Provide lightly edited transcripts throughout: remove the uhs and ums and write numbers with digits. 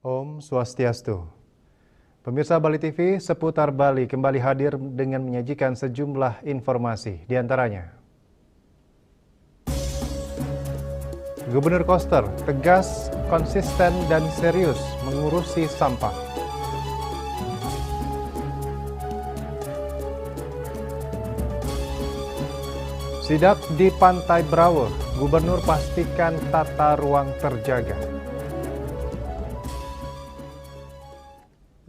Om Swastiastu. Pemirsa Bali TV, seputar Bali kembali hadir dengan menyajikan sejumlah informasi. Di antaranya, Gubernur Koster tegas, konsisten, dan serius mengurusi sampah. Sidak di Pantai Brawe, Gubernur pastikan tata ruang terjaga.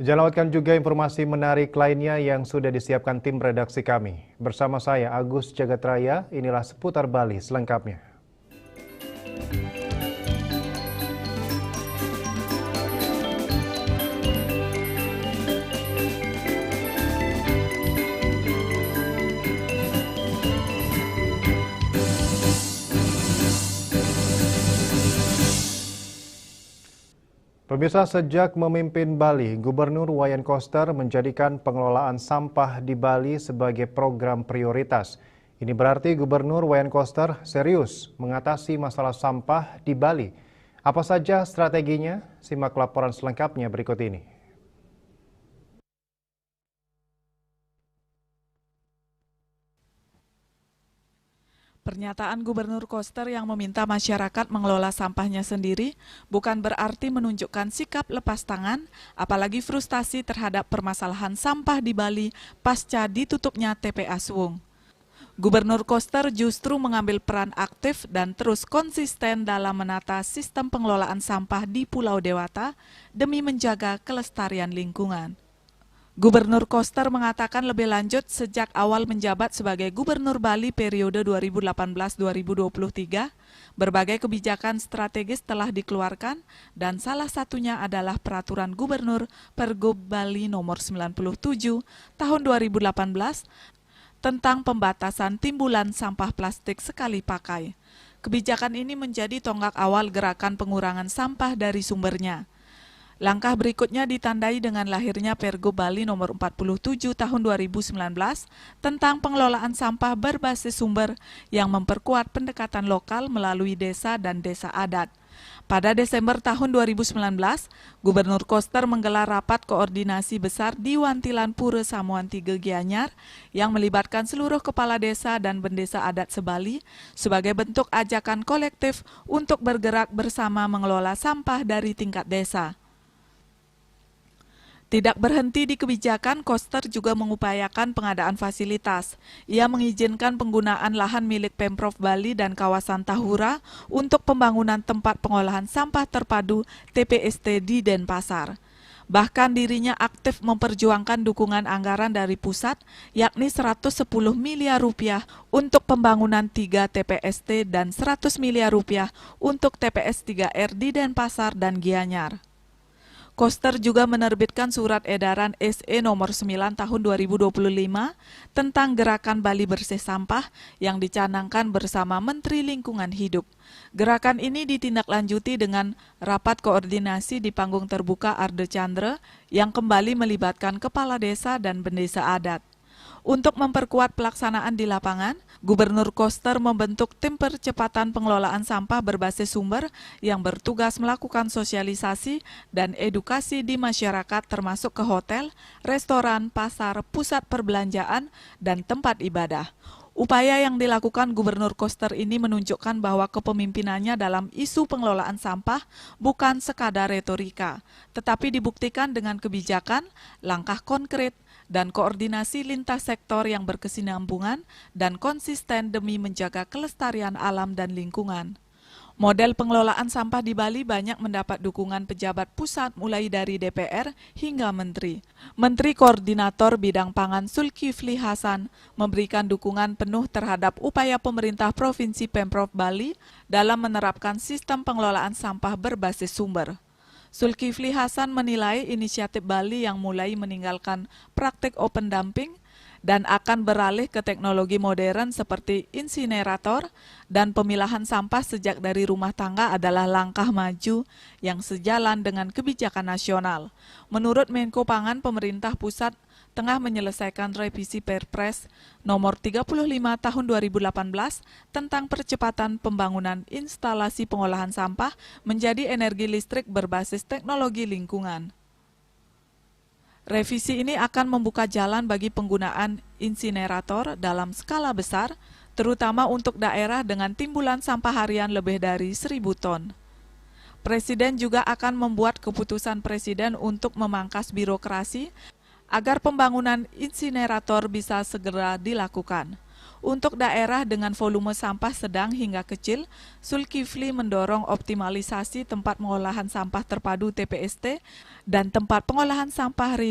Jangan juga informasi menarik lainnya yang sudah disiapkan tim redaksi kami. Bersama saya Agus Jagatraya, inilah seputar Bali selengkapnya. Pemirsa, sejak memimpin Bali, Gubernur Wayan Koster menjadikan pengelolaan sampah di Bali sebagai program prioritas. Ini berarti Gubernur Wayan Koster serius mengatasi masalah sampah di Bali. Apa saja strateginya? Simak laporan selengkapnya berikut ini. Pernyataan Gubernur Koster yang meminta masyarakat mengelola sampahnya sendiri bukan berarti menunjukkan sikap lepas tangan, apalagi frustasi terhadap permasalahan sampah di Bali pasca ditutupnya TPA Suwung. Gubernur Koster justru mengambil peran aktif dan terus konsisten dalam menata sistem pengelolaan sampah di Pulau Dewata demi menjaga kelestarian lingkungan. Gubernur Koster mengatakan lebih lanjut sejak awal menjabat sebagai Gubernur Bali periode 2018-2023, berbagai kebijakan strategis telah dikeluarkan dan salah satunya adalah Peraturan Gubernur Pergub Bali Nomor 97 Tahun 2018 tentang pembatasan timbulan sampah plastik sekali pakai. Kebijakan ini menjadi tonggak awal gerakan pengurangan sampah dari sumbernya. Langkah berikutnya ditandai dengan lahirnya Pergub Bali Nomor 47 Tahun 2019 tentang pengelolaan sampah berbasis sumber yang memperkuat pendekatan lokal melalui desa dan desa adat. Pada Desember tahun 2019, Gubernur Koster menggelar rapat koordinasi besar di Wantilan Pura Samuan 3 Gianyar yang melibatkan seluruh kepala desa dan bendesa adat se-Bali sebagai bentuk ajakan kolektif untuk bergerak bersama mengelola sampah dari tingkat desa. Tidak berhenti di kebijakan, Koster juga mengupayakan pengadaan fasilitas. Ia mengizinkan penggunaan lahan milik Pemprov Bali dan kawasan Tahura untuk pembangunan tempat pengolahan sampah terpadu TPST di Denpasar. Bahkan dirinya aktif memperjuangkan dukungan anggaran dari pusat, yakni 110 miliar rupiah untuk pembangunan 3 TPST dan 100 miliar rupiah untuk TPS 3R di Denpasar dan Gianyar. Koster juga menerbitkan surat edaran SE nomor 9 tahun 2025 tentang gerakan Bali Bersih Sampah yang dicanangkan bersama Menteri Lingkungan Hidup. Gerakan ini ditindaklanjuti dengan rapat koordinasi di panggung terbuka Arde Chandra yang kembali melibatkan kepala desa dan bendesa adat. Untuk memperkuat pelaksanaan di lapangan, Gubernur Koster membentuk tim percepatan pengelolaan sampah berbasis sumber yang bertugas melakukan sosialisasi dan edukasi di masyarakat termasuk ke hotel, restoran, pasar, pusat perbelanjaan, dan tempat ibadah. Upaya yang dilakukan Gubernur Koster ini menunjukkan bahwa kepemimpinannya dalam isu pengelolaan sampah bukan sekadar retorika, tetapi dibuktikan dengan kebijakan, langkah konkret, dan koordinasi lintas sektor yang berkesinambungan dan konsisten demi menjaga kelestarian alam dan lingkungan. Model pengelolaan sampah di Bali banyak mendapat dukungan pejabat pusat mulai dari DPR hingga Menteri. Menteri Koordinator Bidang Pangan Zulkifli Hasan memberikan dukungan penuh terhadap upaya pemerintah Provinsi Pemprov Bali dalam menerapkan sistem pengelolaan sampah berbasis sumber. Zulkifli Hasan menilai inisiatif Bali yang mulai meninggalkan praktik open dumping dan akan beralih ke teknologi modern seperti insinerator dan pemilahan sampah sejak dari rumah tangga adalah langkah maju yang sejalan dengan kebijakan nasional. Menurut Menko Pangan, pemerintah pusat tengah menyelesaikan revisi Perpres nomor 35 tahun 2018 tentang percepatan pembangunan instalasi pengolahan sampah menjadi energi listrik berbasis teknologi lingkungan. Revisi ini akan membuka jalan bagi penggunaan insinerator dalam skala besar, terutama untuk daerah dengan timbulan sampah harian lebih dari 1.000 ton. Presiden juga akan membuat keputusan Presiden untuk memangkas birokrasi agar pembangunan insinerator bisa segera dilakukan. Untuk daerah dengan volume sampah sedang hingga kecil, Zulkifli mendorong optimalisasi tempat pengolahan sampah terpadu TPST dan tempat pengolahan sampah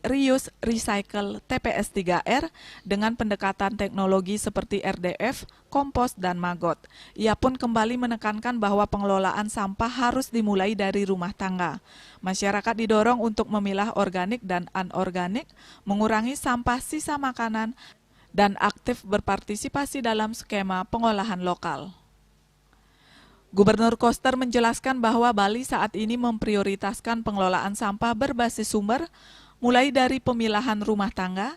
reuse recycle TPS 3R dengan pendekatan teknologi seperti RDF, kompos, dan maggot. Ia pun kembali menekankan bahwa pengelolaan sampah harus dimulai dari rumah tangga. Masyarakat didorong untuk memilah organik dan anorganik, mengurangi sampah sisa makanan, dan aktif berpartisipasi dalam skema pengolahan lokal. Gubernur Koster menjelaskan bahwa Bali saat ini memprioritaskan pengelolaan sampah berbasis sumber, mulai dari pemilahan rumah tangga,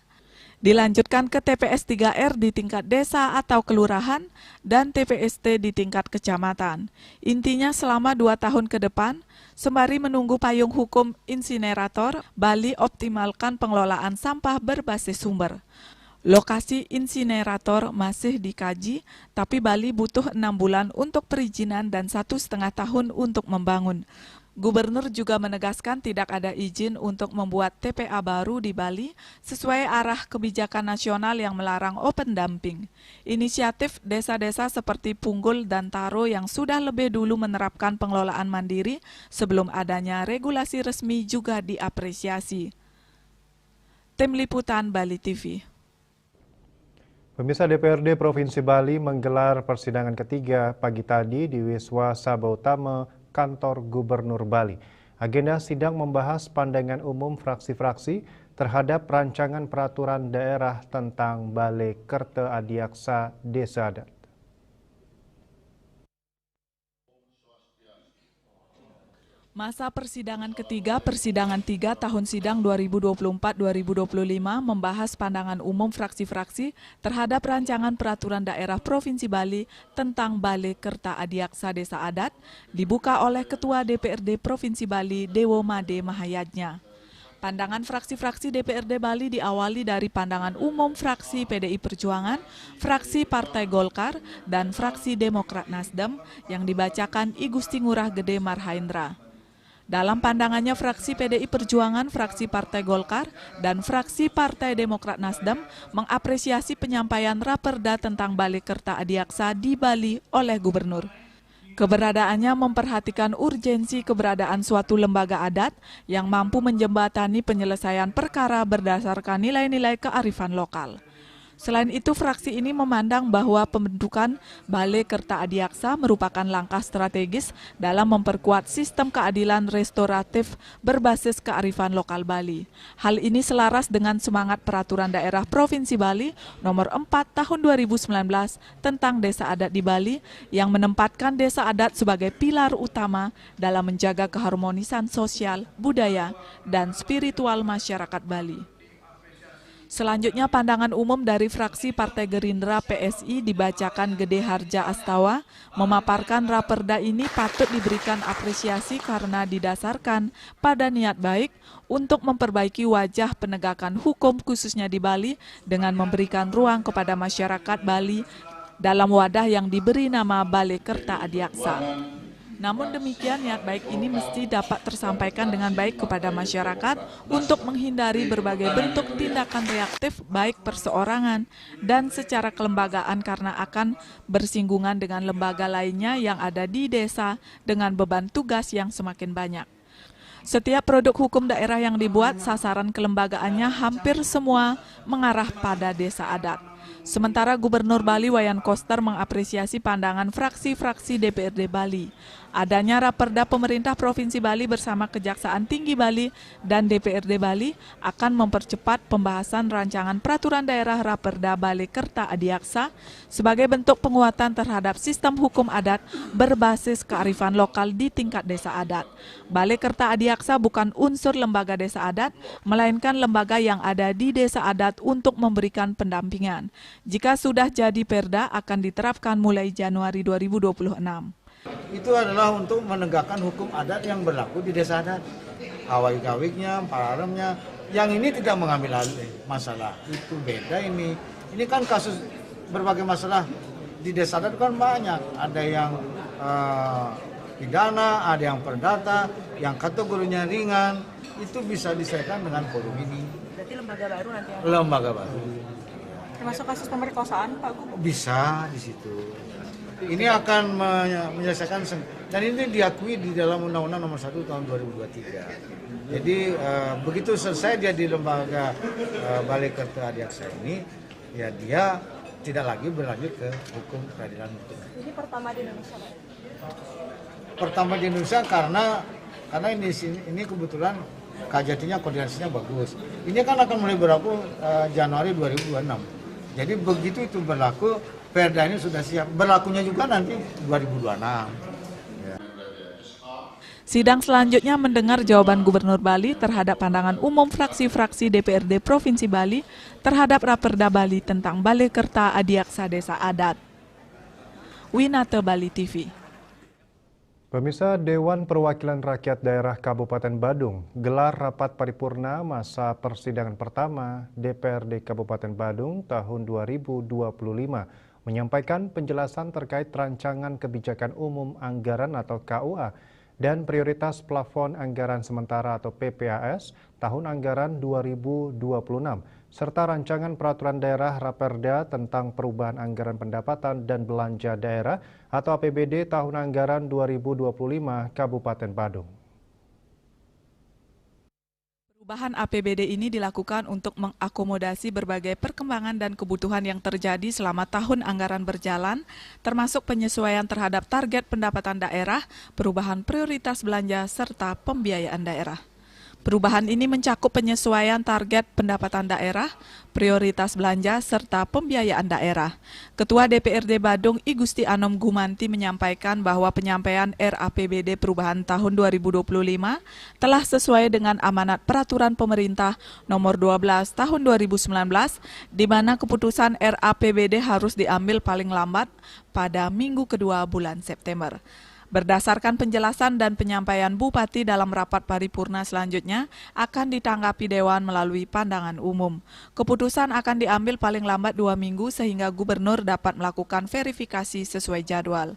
dilanjutkan ke TPS 3R di tingkat desa atau kelurahan, dan TPST di tingkat kecamatan. Intinya selama 2 tahun ke depan, sembari menunggu payung hukum insinerator, Bali optimalkan pengelolaan sampah berbasis sumber. Lokasi insinerator masih dikaji, tapi Bali butuh 6 bulan untuk perizinan dan 1,5 tahun untuk membangun. Gubernur juga menegaskan tidak ada izin untuk membuat TPA baru di Bali sesuai arah kebijakan nasional yang melarang open dumping. Inisiatif desa-desa seperti Punggul dan Taro yang sudah lebih dulu menerapkan pengelolaan mandiri sebelum adanya regulasi resmi juga diapresiasi. Tim Liputan Bali TV. Pemirsa, DPRD Provinsi Bali menggelar persidangan ketiga pagi tadi di Wiswa Sabha Utama Kantor Gubernur Bali. Agenda sidang membahas pandangan umum fraksi-fraksi terhadap rancangan peraturan daerah tentang Balai Kerta Adiaksa Desa Adat. Masa persidangan ketiga, persidangan 3 tahun sidang 2024-2025 membahas pandangan umum fraksi-fraksi terhadap rancangan peraturan daerah Provinsi Bali tentang Balai Kerta Adiaksa Desa Adat, dibuka oleh Ketua DPRD Provinsi Bali Dewo Made Mahayadnya. Pandangan fraksi-fraksi DPRD Bali diawali dari pandangan umum fraksi PDI Perjuangan, fraksi Partai Golkar, dan fraksi Demokrat Nasdem yang dibacakan I Gusti Ngurah Gede Marhaendra. Dalam pandangannya, fraksi PDI Perjuangan, fraksi Partai Golkar, dan fraksi Partai Demokrat Nasdem mengapresiasi penyampaian raperda tentang Balai Kerta Adiaksa di Bali oleh Gubernur. Keberadaannya memperhatikan urgensi keberadaan suatu lembaga adat yang mampu menjembatani penyelesaian perkara berdasarkan nilai-nilai kearifan lokal. Selain itu, fraksi ini memandang bahwa pembentukan Balai Kerta Adiaksa merupakan langkah strategis dalam memperkuat sistem keadilan restoratif berbasis kearifan lokal Bali. Hal ini selaras dengan semangat Peraturan Daerah Provinsi Bali Nomor 4 Tahun 2019 tentang Desa Adat di Bali yang menempatkan desa adat sebagai pilar utama dalam menjaga keharmonisan sosial, budaya, dan spiritual masyarakat Bali. Selanjutnya, pandangan umum dari fraksi Partai Gerindra PSI dibacakan Gede Harja Astawa, memaparkan raperda ini patut diberikan apresiasi karena didasarkan pada niat baik untuk memperbaiki wajah penegakan hukum khususnya di Bali dengan memberikan ruang kepada masyarakat Bali dalam wadah yang diberi nama Balai Kerta Adiaksa. Namun demikian, niat baik ini mesti dapat tersampaikan dengan baik kepada masyarakat untuk menghindari berbagai bentuk tindakan reaktif baik perseorangan dan secara kelembagaan karena akan bersinggungan dengan lembaga lainnya yang ada di desa dengan beban tugas yang semakin banyak. Setiap produk hukum daerah yang dibuat, sasaran kelembagaannya hampir semua mengarah pada desa adat. Sementara Gubernur Bali Wayan Koster mengapresiasi pandangan fraksi-fraksi DPRD Bali. Adanya Raperda pemerintah Provinsi Bali bersama Kejaksaan Tinggi Bali dan DPRD Bali akan mempercepat pembahasan rancangan peraturan daerah Raperda Balekerta Adiaksa sebagai bentuk penguatan terhadap sistem hukum adat berbasis kearifan lokal di tingkat desa adat. Balekerta Adiaksa bukan unsur lembaga desa adat, melainkan lembaga yang ada di desa adat untuk memberikan pendampingan. Jika sudah jadi perda akan diterapkan mulai Januari 2026. Itu adalah untuk menegakkan hukum adat yang berlaku di desa adat. Awik-awiknya, pararemnya, yang ini tidak mengambil alih masalah. Itu beda ini. Ini kan kasus berbagai masalah di desa adat kan banyak. Ada yang pidana, ada yang perdata, yang kategorinya ringan. Itu bisa diselesaikan dengan forum ini. Berarti lembaga baru nanti ya? Lembaga baru. Termasuk kasus pemerkosaan, Pak Gub? Bisa di situ. Ini akan menyelesaikan dan ini diakui di dalam Undang-Undang Nomor 1 Tahun 2023. Jadi begitu selesai dia di lembaga Balekerta Adiaksa ini, ya dia tidak lagi berlanjut ke hukum peradilan hukum. Ini pertama di Indonesia, Pak? Pertama di Indonesia karena ini kebetulan KJT-nya koordinasinya bagus. Ini kan akan mulai berlaku Januari 2026. Jadi begitu itu berlaku, perda ini sudah siap. Berlakunya juga nanti 2026. Ya. Sidang selanjutnya mendengar jawaban Gubernur Bali terhadap pandangan umum fraksi-fraksi DPRD Provinsi Bali terhadap Raperda Bali tentang Balekerta Adiaksa Desa Adat. Winata Bali TV. Pemirsa, Dewan Perwakilan Rakyat Daerah Kabupaten Badung gelar rapat paripurna masa persidangan pertama DPRD Kabupaten Badung tahun 2025 menyampaikan penjelasan terkait rancangan kebijakan umum anggaran atau KUA dan prioritas plafon anggaran sementara atau PPAS tahun anggaran 2026 serta rancangan peraturan daerah Raperda tentang perubahan anggaran pendapatan dan belanja daerah atau APBD tahun anggaran 2025 Kabupaten Badung. Perubahan APBD ini dilakukan untuk mengakomodasi berbagai perkembangan dan kebutuhan yang terjadi selama tahun anggaran berjalan, termasuk penyesuaian terhadap target pendapatan daerah, perubahan prioritas belanja, serta pembiayaan daerah. Perubahan ini mencakup penyesuaian target pendapatan daerah, prioritas belanja, serta pembiayaan daerah. Ketua DPRD Badung I Gusti Anom Gumanti menyampaikan bahwa penyampaian RAPBD perubahan tahun 2025 telah sesuai dengan amanat peraturan pemerintah nomor 12 tahun 2019, di mana keputusan RAPBD harus diambil paling lambat pada minggu kedua bulan September. Berdasarkan penjelasan dan penyampaian Bupati dalam rapat paripurna selanjutnya akan ditanggapi Dewan melalui pandangan umum. Keputusan akan diambil paling lambat 2 minggu sehingga Gubernur dapat melakukan verifikasi sesuai jadwal.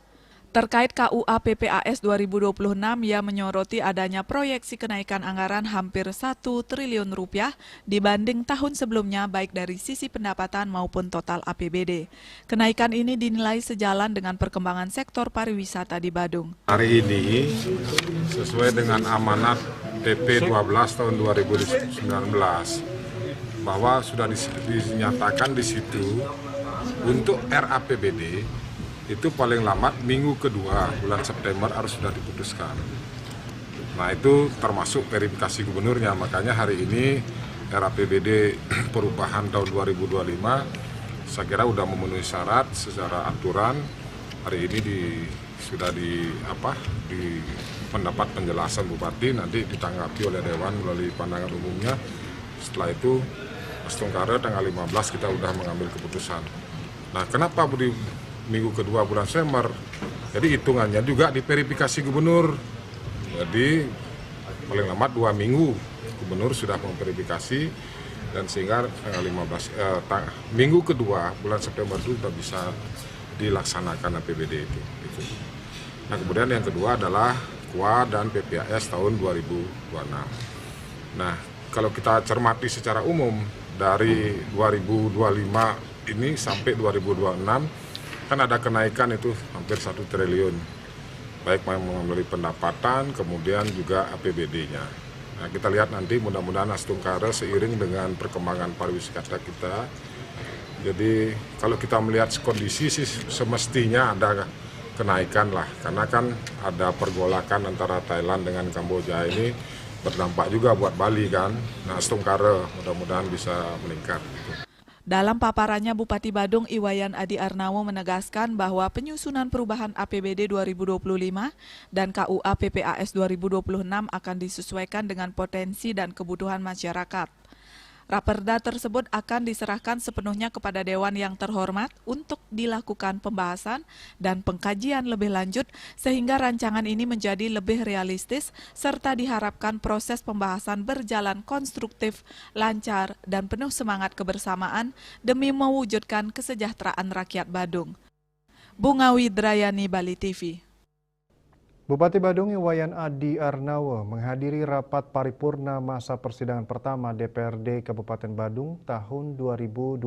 Terkait KUA PPAS 2026, ia menyoroti adanya proyeksi kenaikan anggaran hampir 1 triliun rupiah dibanding tahun sebelumnya baik dari sisi pendapatan maupun total APBD. Kenaikan ini dinilai sejalan dengan perkembangan sektor pariwisata di Badung. Hari ini sesuai dengan amanat PP 12 tahun 2019 bahwa sudah dinyatakan di situ untuk RAPBD itu paling lambat minggu kedua bulan September harus sudah diputuskan. Nah itu termasuk verifikasi gubernurnya, makanya hari ini RAPBD perubahan tahun 2025 saya kira sudah memenuhi syarat secara aturan. Hari ini sudah mendapat penjelasan Bupati, nanti ditanggapi oleh Dewan melalui pandangan umumnya. Setelah itu Mas Tungkara tanggal 15 kita sudah mengambil keputusan. Nah kenapa minggu kedua bulan September, jadi hitungannya juga diverifikasi gubernur, jadi paling lambat 2 minggu gubernur sudah memverifikasi dan sehingga tanggal 15 minggu kedua bulan September itu sudah bisa dilaksanakan APBD itu. Nah, kemudian yang kedua adalah KUA dan PPAS tahun 2026. Nah, kalau kita cermati secara umum dari 2025 ini sampai 2026 kan ada kenaikan itu hampir 1 triliun. Baik melalui pendapatan, kemudian juga APBD-nya. Nah, kita lihat nanti mudah-mudahan Astungkara seiring dengan perkembangan pariwisata kita. Jadi kalau kita melihat kondisi sih semestinya ada kenaikan lah, karena kan ada pergolakan antara Thailand dengan Kamboja ini berdampak juga buat Bali kan. Nah, Astungkara mudah-mudahan bisa meningkat. Dalam paparannya, Bupati Badung Iwayan Adi Arnawo menegaskan bahwa penyusunan perubahan APBD 2025 dan KUA PPAS 2026 akan disesuaikan dengan potensi dan kebutuhan masyarakat. Raperda tersebut akan diserahkan sepenuhnya kepada Dewan yang terhormat untuk dilakukan pembahasan dan pengkajian lebih lanjut sehingga rancangan ini menjadi lebih realistis serta diharapkan proses pembahasan berjalan konstruktif, lancar, dan penuh semangat kebersamaan demi mewujudkan kesejahteraan rakyat Badung. Bunga Widrayani, Bali TV. Bupati Badung Iwayan Adi Arnawo menghadiri rapat paripurna masa persidangan pertama DPRD Kabupaten Badung tahun 2025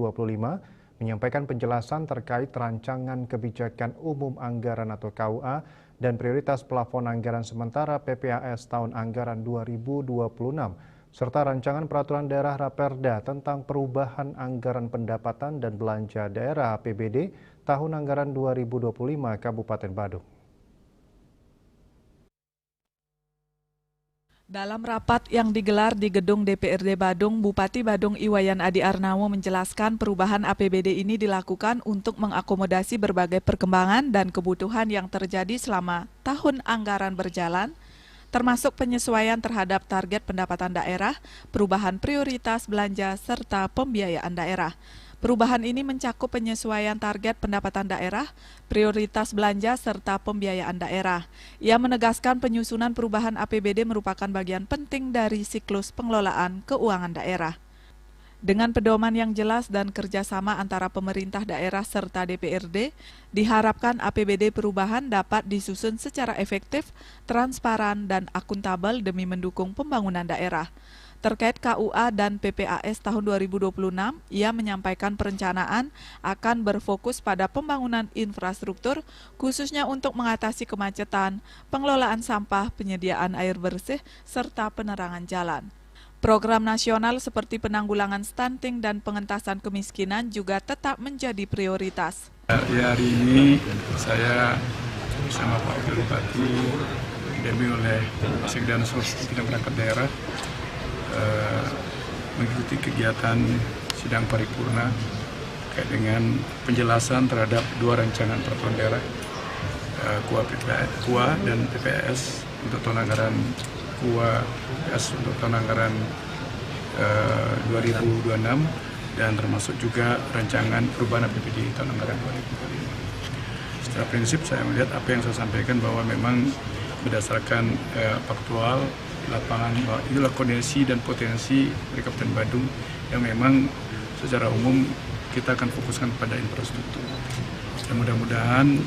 menyampaikan penjelasan terkait rancangan kebijakan umum anggaran atau KUA dan prioritas plafon anggaran sementara PPAS tahun anggaran 2026 serta rancangan peraturan daerah Raperda tentang perubahan anggaran pendapatan dan belanja daerah APBD tahun anggaran 2025 Kabupaten Badung. Dalam rapat yang digelar di gedung DPRD Badung, Bupati Badung Iwayan Adi Arnawo menjelaskan perubahan APBD ini dilakukan untuk mengakomodasi berbagai perkembangan dan kebutuhan yang terjadi selama tahun anggaran berjalan, termasuk penyesuaian terhadap target pendapatan daerah, perubahan prioritas belanja, serta pembiayaan daerah. Perubahan ini mencakup penyesuaian target pendapatan daerah, prioritas belanja, serta pembiayaan daerah. Ia menegaskan penyusunan perubahan APBD merupakan bagian penting dari siklus pengelolaan keuangan daerah. Dengan pedoman yang jelas dan kerjasama antara pemerintah daerah serta DPRD, diharapkan APBD perubahan dapat disusun secara efektif, transparan, dan akuntabel demi mendukung pembangunan daerah. Terkait KUA dan PPAS tahun 2026, ia menyampaikan perencanaan akan berfokus pada pembangunan infrastruktur, khususnya untuk mengatasi kemacetan, pengelolaan sampah, penyediaan air bersih, serta penerangan jalan. Program nasional seperti penanggulangan stunting dan pengentasan kemiskinan juga tetap menjadi prioritas. Hari ini saya bersama Pak Wakil Bupati didampingi oleh Sekdansur Bidang Perangkat Daerah mengikuti kegiatan sidang paripurna terkait dengan penjelasan terhadap dua rancangan peraturan daerah KUA dan PPAS untuk tahun anggaran KUA untuk tahun anggaran 2026 dan termasuk juga rancangan perubahan APBD tahun anggaran 2025. Secara prinsip saya melihat apa yang saya sampaikan bahwa memang berdasarkan faktual lapangan bahwa itulah kondisi dan potensi dari Kabupaten Badung yang memang secara umum kita akan fokuskan pada infrastruktur. Dan mudah-mudahan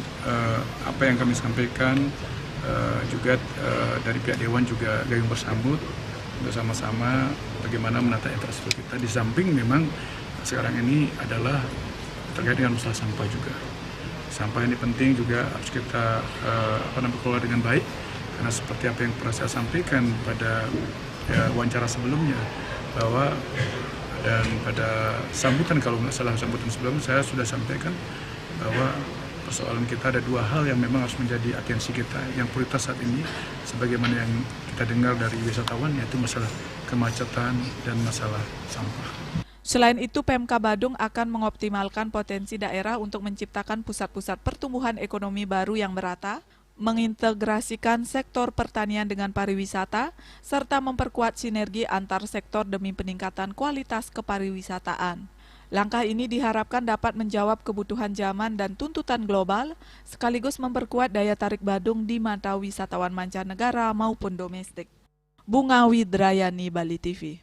apa yang kami sampaikan juga dari pihak Dewan juga gayung bersambut bersama-sama bagaimana menata infrastruktur kita. Di samping memang sekarang ini adalah terkait dengan masalah sampah juga. Sampah ini penting juga harus kita kelola dengan baik. Karena seperti apa yang pernah saya sampaikan pada wawancara sebelumnya bahwa dan pada sambutan kalau nggak salah sambutan sebelumnya saya sudah sampaikan bahwa persoalan kita ada dua hal yang memang harus menjadi atensi kita. Yang prioritas saat ini sebagaimana yang kita dengar dari wisatawan yaitu masalah kemacetan dan masalah sampah. Selain itu, Pemka Badung akan mengoptimalkan potensi daerah untuk menciptakan pusat-pusat pertumbuhan ekonomi baru yang merata, mengintegrasikan sektor pertanian dengan pariwisata, serta memperkuat sinergi antar sektor demi peningkatan kualitas kepariwisataan. Langkah ini diharapkan dapat menjawab kebutuhan zaman dan tuntutan global, sekaligus memperkuat daya tarik Badung di mata wisatawan mancanegara maupun domestik. Bunga Widrayani, Bali TV.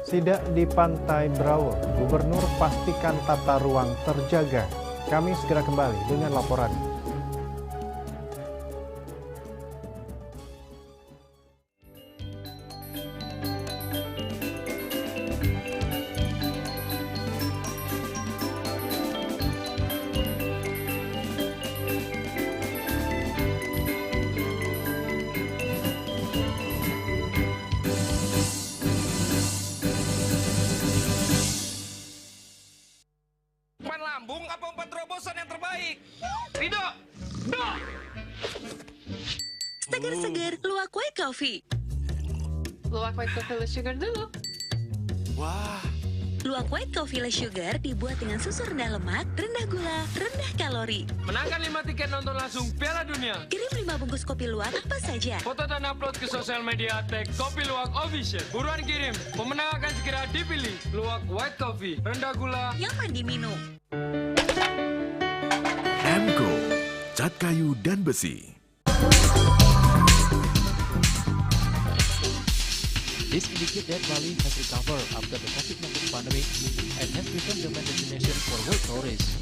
Sidak di Pantai Brawo, Gubernur pastikan tata ruang terjaga. Kami segera kembali dengan laporan. Lambung apa umpan terobosan yang terbaik? Rido! Do! Seger-seger, luwak white coffee. Luwak white coffee less sugar dulu. Wah, Luwak white coffee less sugar dibuat dengan susu rendah lemak, rendah gula, rendah kalori. menangkan 5 tiket nonton langsung Piala Dunia. Kirim 5 bungkus kopi luwak apa saja. Foto dan upload ke sosial media tag Kopi Luwak Official. Buruan kirim, pemenang akan segera dipilih. Luwak White Coffee, rendah gula, Nyaman diminum. Emco, cat kayu dan besi. This indicates that Bali has recovered after the COVID-19 pandemic and has become the main destination for world tourists.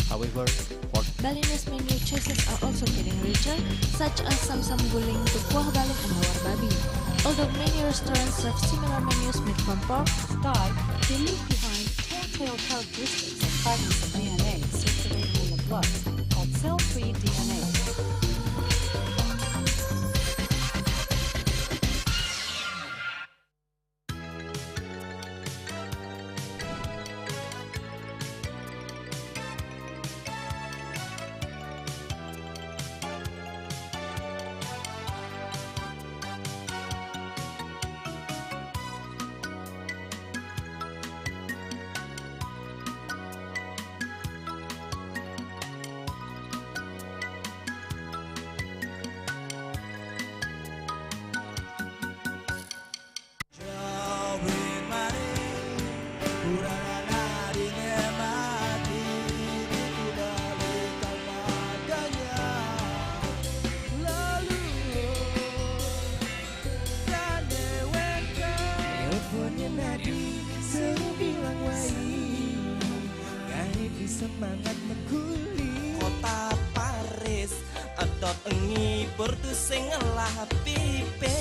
However, for Balinese menu choices are also getting richer, such as Samsam Guling to Kuah Balik and Hawar Babi. Although many restaurants serve similar menus made from pork, Sky, they leave behind telltale characteristics and fragments of DNA circulating in the blood, called cell-free DNA. Semangat mekuli kota Paris adot engi bertu sing ngelah pipes.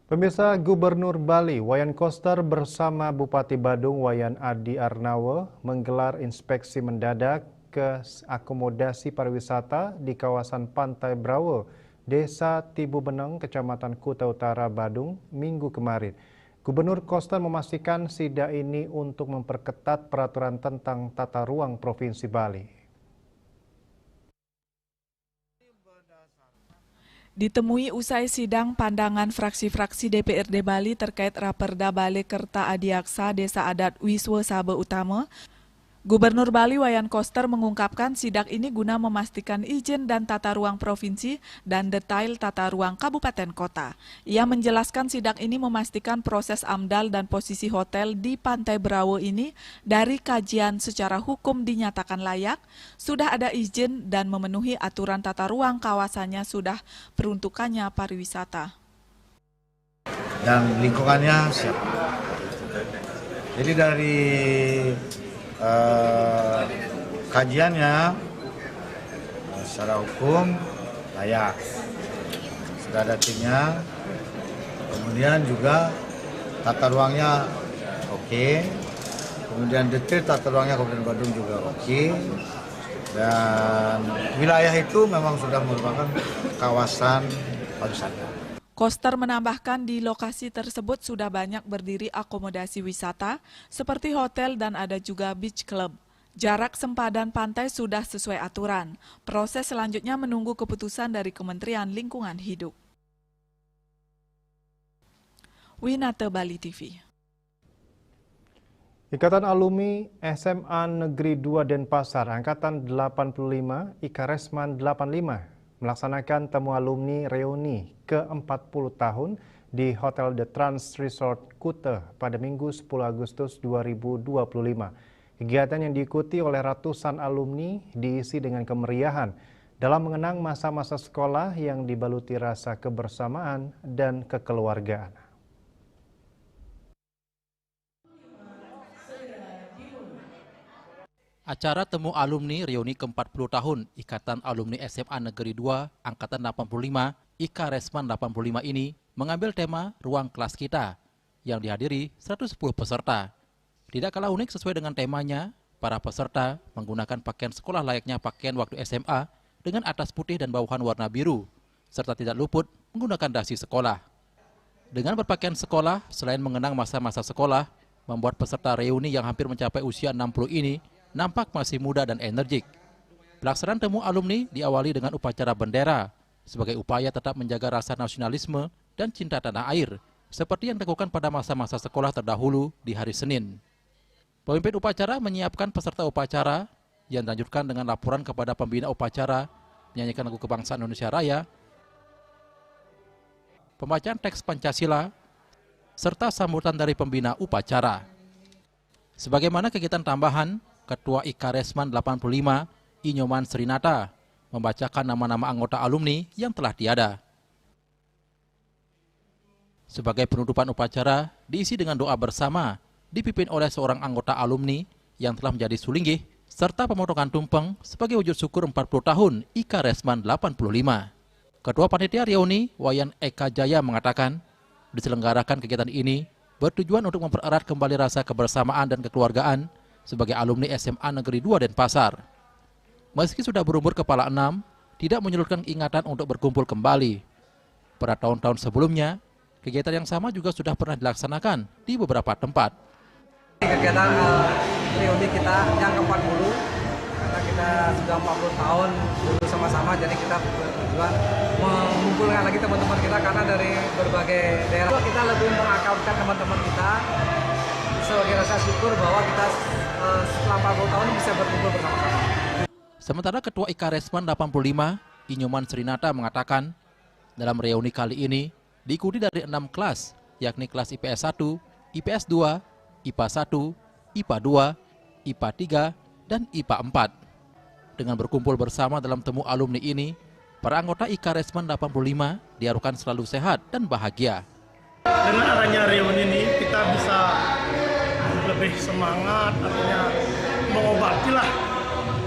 Pemirsa, Gubernur Bali Wayan Koster bersama Bupati Badung Wayan Adi Arnawo menggelar inspeksi mendadak ke akomodasi pariwisata di kawasan Pantai Brawo, Desa Tibu Beneng, Kecamatan Kuta Utara, Badung, Minggu kemarin. Gubernur Koster memastikan sidak ini untuk memperketat peraturan tentang tata ruang Provinsi Bali. Ditemui usai sidang pandangan fraksi-fraksi DPRD Bali terkait Raperda Bale Kerta Adiaksa Desa Adat Wiswa Sabe Utama, Gubernur Bali Wayan Koster mengungkapkan sidak ini guna memastikan izin dan tata ruang provinsi dan detail tata ruang kabupaten kota. Ia menjelaskan sidak ini memastikan proses AMDAL dan posisi hotel di Pantai Brawo ini dari kajian secara hukum dinyatakan layak, sudah ada izin dan memenuhi aturan tata ruang kawasannya sudah peruntukannya pariwisata. Dan lingkungannya siap. Jadi dari kajiannya secara hukum layak, sudah ada timnya, kemudian juga tata ruangnya oke, kemudian detail tata ruangnya Kabupaten Badung juga oke, dan wilayah itu memang sudah merupakan kawasan pariwisata. Koster menambahkan di lokasi tersebut sudah banyak berdiri akomodasi wisata seperti hotel dan ada juga beach club. Jarak sempadan pantai sudah sesuai aturan. Proses selanjutnya menunggu keputusan dari Kementerian Lingkungan Hidup. Winata Bali TV. Ikatan Alumni SMA Negeri 2 Denpasar Angkatan 85 Ikaresman 85 melaksanakan temu alumni reuni ke-40 tahun di Hotel The Trans Resort Kuta pada Minggu 10 Agustus 2025. Kegiatan yang diikuti oleh ratusan alumni diisi dengan kemeriahan dalam mengenang masa-masa sekolah yang dibaluti rasa kebersamaan dan kekeluargaan. Acara Temu Alumni reuni ke-40 tahun Ikatan Alumni SMA Negeri 2 Angkatan 85 IKA Resman 85 ini mengambil tema Ruang Kelas Kita yang dihadiri 110 peserta. Tidak kalah unik sesuai dengan temanya, para peserta menggunakan pakaian sekolah layaknya pakaian waktu SMA dengan atas putih dan bawahan warna biru, serta tidak luput menggunakan dasi sekolah. Dengan berpakaian sekolah, selain mengenang masa-masa sekolah, membuat peserta reuni yang hampir mencapai usia 60 ini nampak masih muda dan energik. Pelaksanaan Temu Alumni diawali dengan upacara bendera sebagai upaya tetap menjaga rasa nasionalisme dan cinta tanah air, seperti yang dilakukan pada masa-masa sekolah terdahulu di hari Senin. Pemimpin upacara menyiapkan peserta upacara yang dilanjutkan dengan laporan kepada pembina upacara, menyanyikan lagu kebangsaan Indonesia Raya, pembacaan teks Pancasila, serta sambutan dari pembina upacara. Sebagaimana kegiatan tambahan, Ketua IKA Resman 85, Inyoman Srinata, membacakan nama-nama anggota alumni yang telah tiada. Sebagai penutupan upacara, diisi dengan doa bersama, dipimpin oleh seorang anggota alumni yang telah menjadi sulinggih, serta pemotongan tumpeng sebagai wujud syukur 40 tahun IKA Resman 85. Ketua Panitia Reuni, Wayan Eka Jaya mengatakan, diselenggarakan kegiatan ini bertujuan untuk mempererat kembali rasa kebersamaan dan kekeluargaan sebagai alumni SMA Negeri 2 Denpasar. Meski sudah berumur kepala 6, tidak menyurutkan ingatan untuk berkumpul kembali. Pada tahun-tahun sebelumnya, kegiatan yang sama juga sudah pernah dilaksanakan di beberapa tempat. Kegiatan reuni kita yang ke-40, karena kita sudah 40 tahun dulu sama-sama, jadi kita bertujuan mengumpulkan lagi teman-teman kita karena dari berbagai daerah. Kita lebih mengakrabkan teman-teman kita sebagai rasa syukur bahwa kita setelah 40 tahun bisa berkumpul bersama-sama. Sementara Ketua IKA Resman 85, Inyoman Srinata mengatakan, dalam reuni kali ini diikuti dari 6 kelas, yakni kelas IPS 1, IPS 2, IPA 1, IPA 2, IPA 3, dan IPA 4. Dengan berkumpul bersama dalam Temu Alumni ini, para anggota IKA Resman 85 diharapkan selalu sehat dan bahagia. Dengan adanya reuni ini, kita bisa lebih semangat, artinya mengobati lah.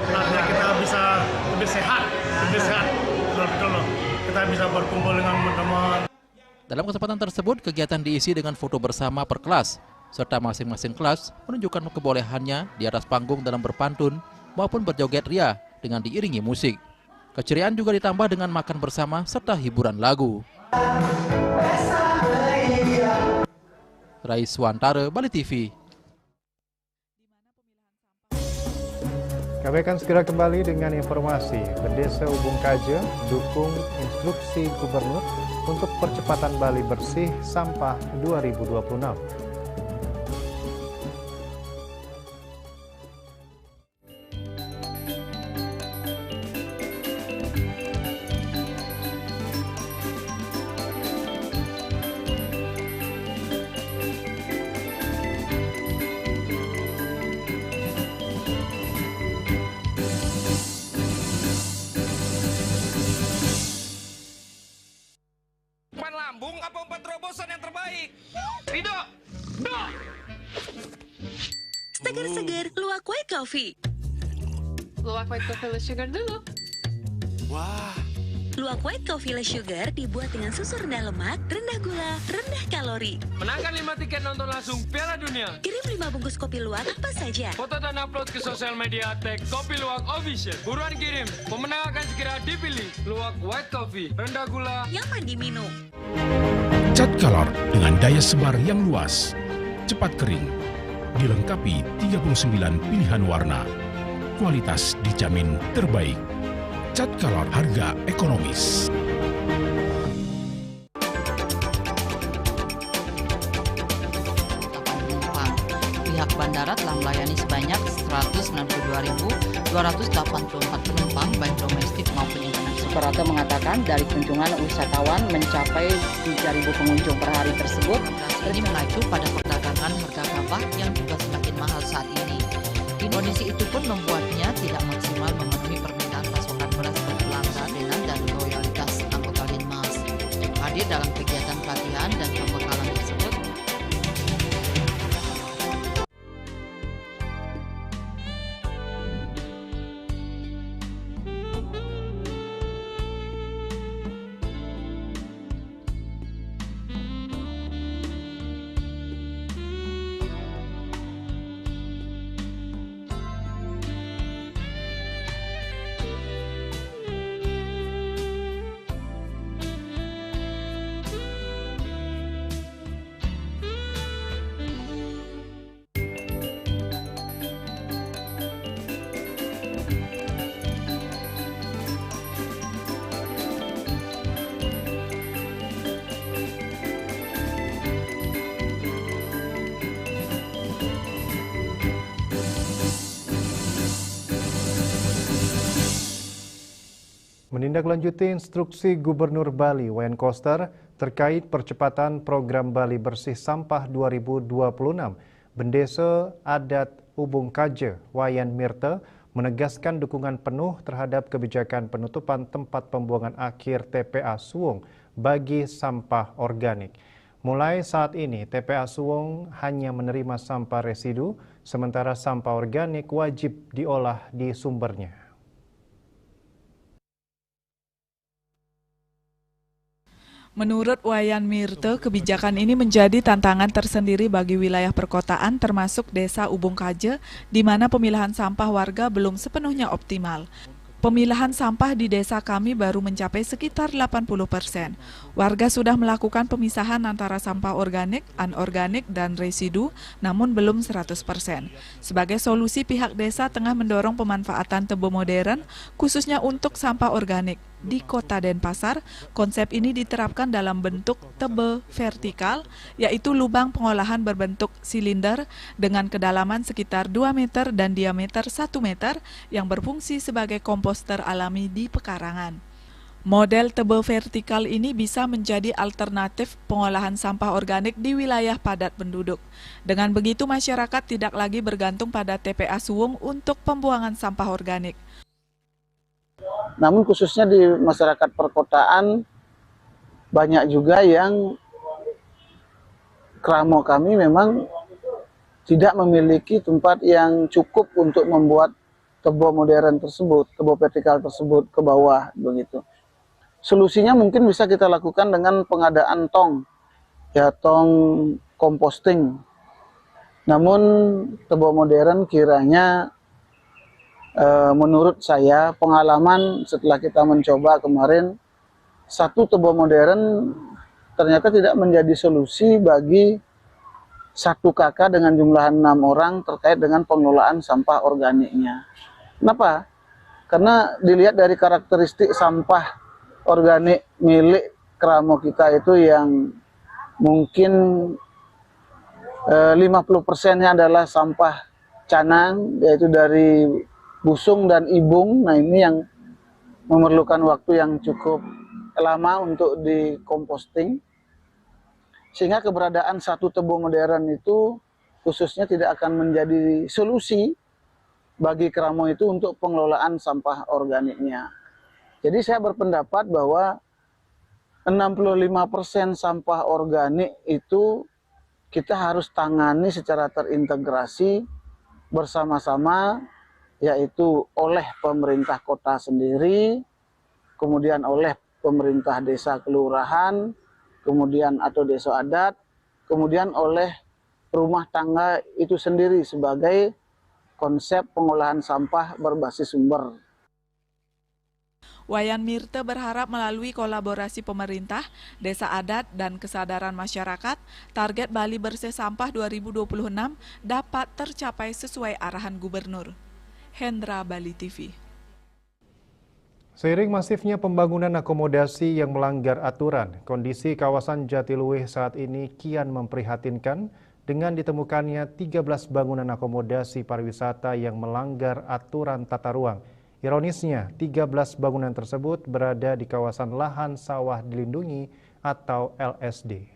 Artinya kita bisa lebih sehat, betul. Kita bisa berkumpul dengan teman-teman. Dalam kesempatan tersebut, kegiatan diisi dengan foto bersama per kelas, serta masing-masing kelas menunjukkan kebolehannya di atas panggung dalam berpantun maupun berjoget ria dengan diiringi musik. Keceriaan juga ditambah dengan makan bersama serta hiburan lagu. Rais Wantara, Bali TV. Kami akan segera kembali dengan informasi. Bendesa Ubung Kaja dukung instruksi Gubernur untuk percepatan Bali bersih sampah 2026. Lambung apa 4 terobosan yang terbaik? Ridho! Segar-segar Luwak White Coffee. Luwak White Coffee less sugar dulu. Wah. Luwak White Coffee less sugar dibuat dengan susu rendah lemak, rendah gula, rendah kalori. Menangkan 5 tiket nonton langsung Piala Dunia. Kirim 5 bungkus kopi luwak apa saja. Foto dan upload ke sosial media tag Kopi Luwak Official. Buruan kirim, pemenang akan segera dipilih. Luwak White Coffee, rendah gula, nyaman diminum. Cat color dengan daya sebar yang luas, cepat kering, dilengkapi 39 pilihan warna. Kualitas dijamin terbaik. Cat color harga ekonomis. Pihak bandara telah melayani sebanyak 192.284 penumpang baik domestik maupun internasional Suprapto mengatakan dari kunjungan wisatawan mencapai 3.000 pengunjung per hari tersebut. Ini mengacu pada perdagangan harga gabah yang juga semakin mahal saat ini. Kondisi itu pun membuatnya tidak maksimal memenuhi permintaan pasokan beras bagi pelanggan dan loyalitas anggota Linmas. Hadir dalam kegiatan pelatihan dan pembekalan tersebut, Menindaklanjuti instruksi Gubernur Bali Wayan Koster terkait percepatan program Bali Bersih Sampah 2026, Bendesa Adat Ubung Kaje Wayan Mirte menegaskan dukungan penuh terhadap kebijakan penutupan tempat pembuangan akhir TPA Suwung bagi sampah organik. Mulai saat ini, TPA Suwung hanya menerima sampah residu, sementara sampah organik wajib diolah di sumbernya. Menurut Wayan Mirte, kebijakan ini menjadi tantangan tersendiri bagi wilayah perkotaan termasuk Desa Ubung Kaje, di mana pemilahan sampah warga belum sepenuhnya optimal. Pemilahan sampah di desa kami baru mencapai sekitar 80%. Warga sudah melakukan pemisahan antara sampah organik, anorganik, dan residu, namun belum 100%. Sebagai solusi, pihak desa tengah mendorong pemanfaatan tebe modern, khususnya untuk sampah organik. Di Kota Denpasar, konsep ini diterapkan dalam bentuk tebe vertikal, yaitu lubang pengolahan berbentuk silinder dengan kedalaman sekitar 2 meter dan diameter 1 meter yang berfungsi sebagai komposter alami di pekarangan. Model tebe vertikal ini bisa menjadi alternatif pengolahan sampah organik di wilayah padat penduduk. Dengan begitu, masyarakat tidak lagi bergantung pada TPA Suwung untuk pembuangan sampah organik. Namun khususnya di masyarakat perkotaan banyak juga yang Kramo kami memang tidak memiliki tempat yang cukup untuk membuat tebo modern tersebut, tebo vertikal tersebut ke bawah begitu. Solusinya mungkin bisa kita lakukan dengan pengadaan tong, ya tong composting. Namun tebo modern kiranya menurut saya pengalaman setelah kita mencoba kemarin, satu tebo modern ternyata tidak menjadi solusi bagi satu kakak dengan jumlah 6 orang terkait dengan pengelolaan sampah organiknya. Kenapa? Karena dilihat dari karakteristik sampah organik milik Kramo kita itu yang mungkin 50%-nya adalah sampah canang, yaitu dari busung dan ibung. Nah, ini yang memerlukan waktu yang cukup lama untuk dikomposting, sehingga keberadaan satu tebo modern itu khususnya tidak akan menjadi solusi bagi Kramo itu untuk pengelolaan sampah organiknya. Jadi saya berpendapat bahwa 65% sampah organik itu kita harus tangani secara terintegrasi bersama-sama, yaitu oleh pemerintah kota sendiri, kemudian oleh pemerintah desa kelurahan, kemudian atau desa adat, kemudian oleh rumah tangga itu sendiri sebagai konsep pengolahan sampah berbasis sumber. Wayan Mirte berharap melalui kolaborasi pemerintah, desa adat, dan kesadaran masyarakat, target Bali Bersih Sampah 2026 dapat tercapai sesuai arahan Gubernur. Hendra, Bali TV. Seiring masifnya pembangunan akomodasi yang melanggar aturan, kondisi kawasan Jatiluwih saat ini kian memprihatinkan dengan ditemukannya 13 bangunan akomodasi pariwisata yang melanggar aturan tata ruang. Ironisnya, 13 bangunan tersebut berada di kawasan lahan sawah dilindungi atau LSD.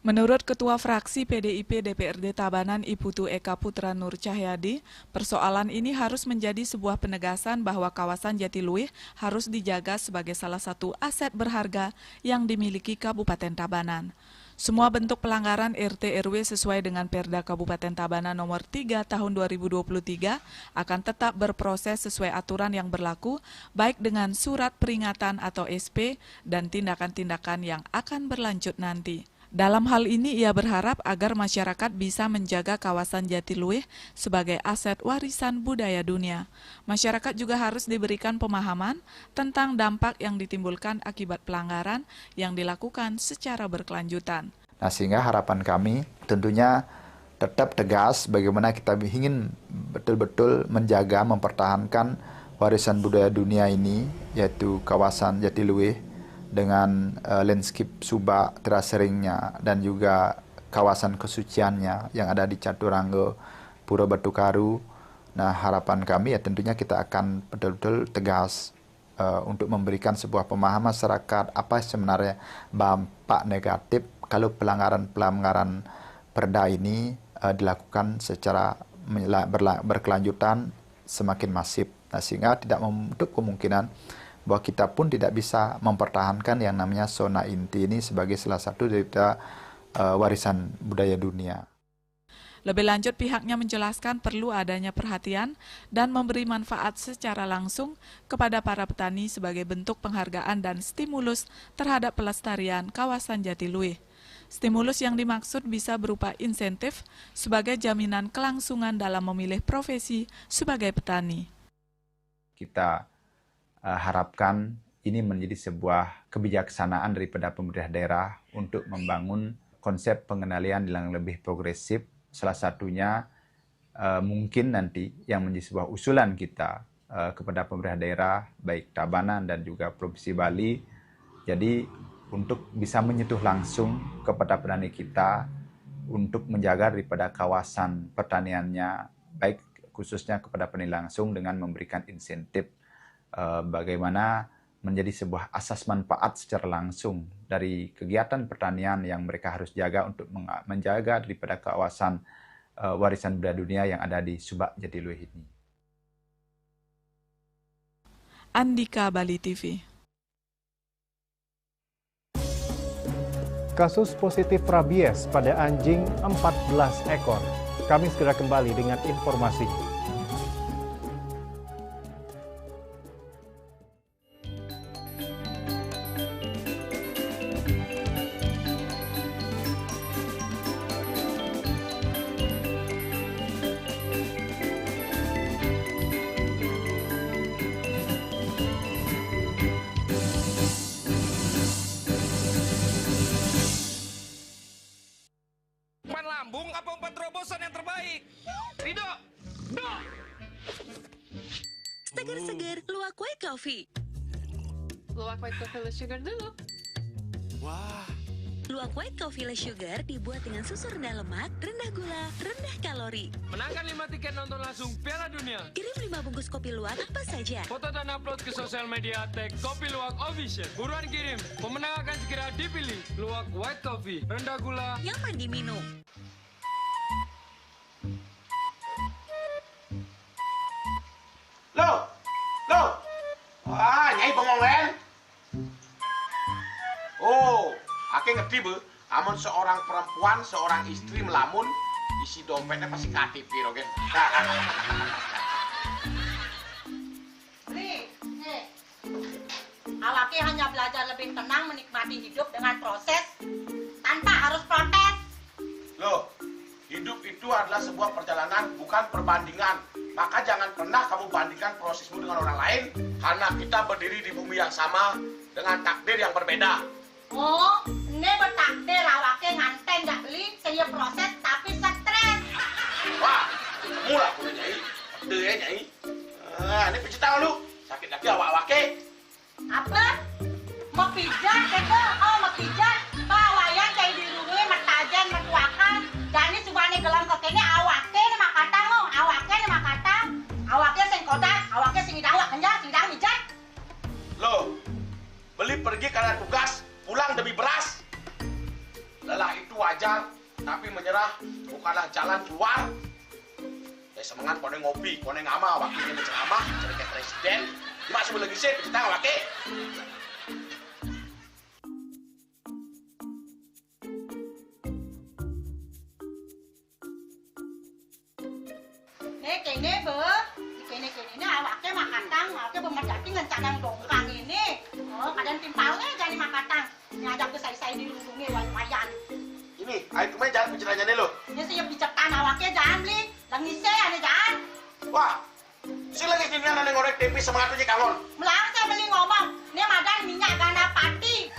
Menurut Ketua Fraksi PDIP DPRD Tabanan Iputu Eka Putra Nur Cahyadi, persoalan ini harus menjadi sebuah penegasan bahwa kawasan Jatiluwih harus dijaga sebagai salah satu aset berharga yang dimiliki Kabupaten Tabanan. Semua bentuk pelanggaran RT RW sesuai dengan Perda Kabupaten Tabanan nomor 3 tahun 2023 akan tetap berproses sesuai aturan yang berlaku, baik dengan surat peringatan atau SP dan tindakan-tindakan yang akan berlanjut nanti. Dalam hal ini ia berharap agar masyarakat bisa menjaga kawasan Jatiluwih sebagai aset warisan budaya dunia. Masyarakat juga harus diberikan pemahaman tentang dampak yang ditimbulkan akibat pelanggaran yang dilakukan secara berkelanjutan. Nah, sehingga harapan kami tentunya tetap tegas bagaimana kita ingin betul-betul menjaga, mempertahankan warisan budaya dunia ini, yaitu kawasan Jatiluwih dengan landscape subak teraseringnya dan juga kawasan kesuciannya yang ada di Caturangga, Pura Batu Karu. Nah, harapan kami ya tentunya kita akan betul-betul tegas untuk memberikan sebuah pemahaman masyarakat apa sebenarnya dampak negatif kalau pelanggaran-pelanggaran perda ini dilakukan secara berkelanjutan semakin masif. Nah, sehingga tidak menutup kemungkinan bahwa kita pun tidak bisa mempertahankan yang namanya zona inti ini sebagai salah satu dari warisan budaya dunia. Lebih lanjut, pihaknya menjelaskan perlu adanya perhatian dan memberi manfaat secara langsung kepada para petani sebagai bentuk penghargaan dan stimulus terhadap pelestarian kawasan Jatiluwih. Stimulus yang dimaksud bisa berupa insentif sebagai jaminan kelangsungan dalam memilih profesi sebagai petani. Kita harapkan ini menjadi sebuah kebijaksanaan daripada pemerintah daerah untuk membangun konsep pengendalian yang lebih progresif. Salah satunya mungkin nanti yang menjadi sebuah usulan kita kepada pemerintah daerah, baik Tabanan dan juga Provinsi Bali. Jadi untuk bisa menyentuh langsung kepada petani kita untuk menjaga daripada kawasan pertaniannya, baik khususnya kepada petani langsung dengan memberikan insentif bagaimana menjadi sebuah asas manfaat secara langsung dari kegiatan pertanian yang mereka harus jaga untuk menjaga daripada kawasan warisan budaya dunia yang ada di Subak Jatiluwih ini. Andika, Bali TV. Kasus positif rabies pada anjing 14 ekor. Kami segera kembali dengan informasinya. Lambung apa umpan terobosan yang terbaik? Ridho! No! Seger-seger luwak white coffee. Luwak white coffee less sugar dulu. Wah. Luwak white coffee less sugar dibuat dengan susu rendah lemak, rendah gula, rendah kalori. Menangkan 5 tiket nonton langsung Piala Dunia. Kirim 5 bungkus kopi luwak apa saja. Foto dan upload ke sosial media tag Kopi Luwak Official. Buruan kirim. Pemenang akan segera dipilih. Luwak white coffee, rendah gula, nyaman diminum. Loh! Wah, Nyai bengong kan? Oh, aku ngerti bu. Amun seorang perempuan, seorang istri melamun, isi dompetnya pasti KTP, Rogen. Awake hanya belajar lebih tenang menikmati hidup dengan proses tanpa harus protes. Loh, hidup itu adalah sebuah perjalanan, bukan perbandingan. Maka jangan pernah kamu bandingkan prosesmu dengan orang lain, karena kita berdiri di bumi yang sama dengan takdir yang berbeda. Oh, ini bertakdir awake nganten gak beli, saya proses tapi stres. Wah, mulai aku Nyai. Pede ya Nyai. Ini pijit tangan lu. Sakit lagi awak-awake. Apa? Mau pijat keke? Oh, mau pijat. Bawayan kayak di rumah, metajan, metuakan. Jadi subane gelang kokenya awake. pergi karena tugas, pulang demi beras. Lelah itu wajar, tapi menyerah bukanlah jalan keluar. Semangat kone ngopi, kone ngama, waktu ini ceramah, cerita presiden. Cuma sebelum lagi sih, kita nggak pakai. Kene ini awaknya makatang, awaknya bermedati dengan cadang dongkang ini. Oh, kadang timpalnya jadi makatang. Ngadap ke saya dilindungi wayan. Ini, ayo kemarin jangan bicaranya nih lo. Ini siap bicetan awaknya jangan beli. Langise ane jangan. Wah, si lagi sini ada ngorek tempe semangatnya kangon. Melang saya beli ngomong, ini madan minyak gana pati.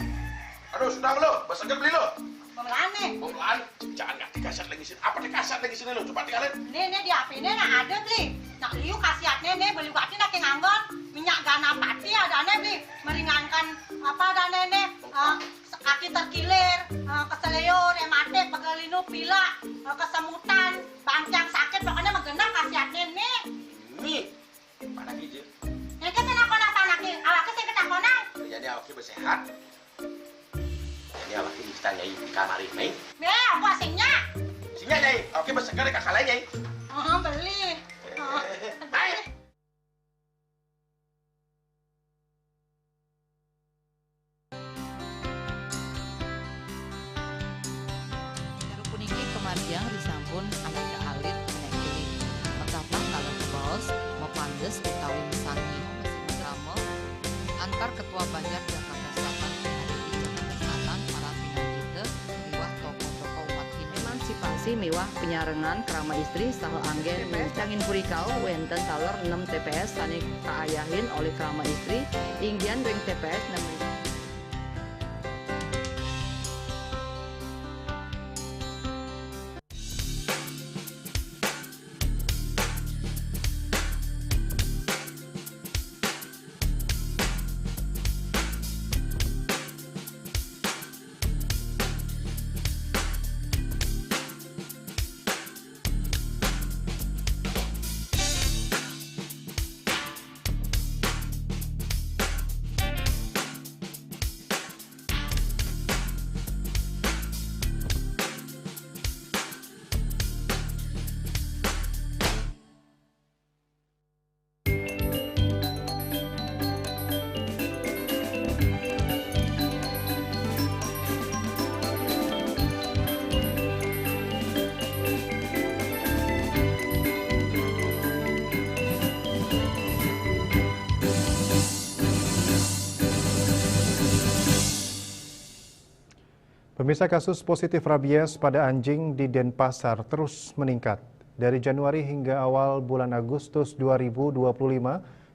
Aduh, sudah lo, besoknya beli lo. Pemelan nih. Pemelan, jangan nggak dikasat lagi sini. Apa dikasat lagi sini lo? Coba tinggalin. Ini di HP ini nak ada beli. Nak liu khasiatnya nih beli waktu nak nganggon minyak gana pati ada nih beli meringankan apa ada nih kaki terkilir, keseleyor, ematik, pegelinu, pilak, kesemutan, bangkang sakit pokoknya menggenap khasiatnya nih. Nih, mana gigi? Ini kan senang-senang panaki, awaknya saya ketak-konang. Jadi awaknya bersehat. Ini awaknya kita nyai di kamar ini. Apa asingnya? Asingnya nyai, awaknya bersegar di kakak lain nyai. Beli. Baik. Puniki kemariang disampun ananda alit nekili. Metapang kalau kebos, mepandes utawi misangi. Drama antar Ketua Banjar Jakarta Selatan menghadiri Jakarta Selatan para pinangita miwah tokoh-tokoh umat Hindu. Emansipasi miwah penyarengan kerama istri saha anggen cangin purikau wenten taler 6 TPS sani kaayahin oleh kerama istri inggian ring TPS 6. Pemirsa, kasus positif rabies pada anjing di Denpasar terus meningkat. Dari Januari hingga awal bulan Agustus 2025,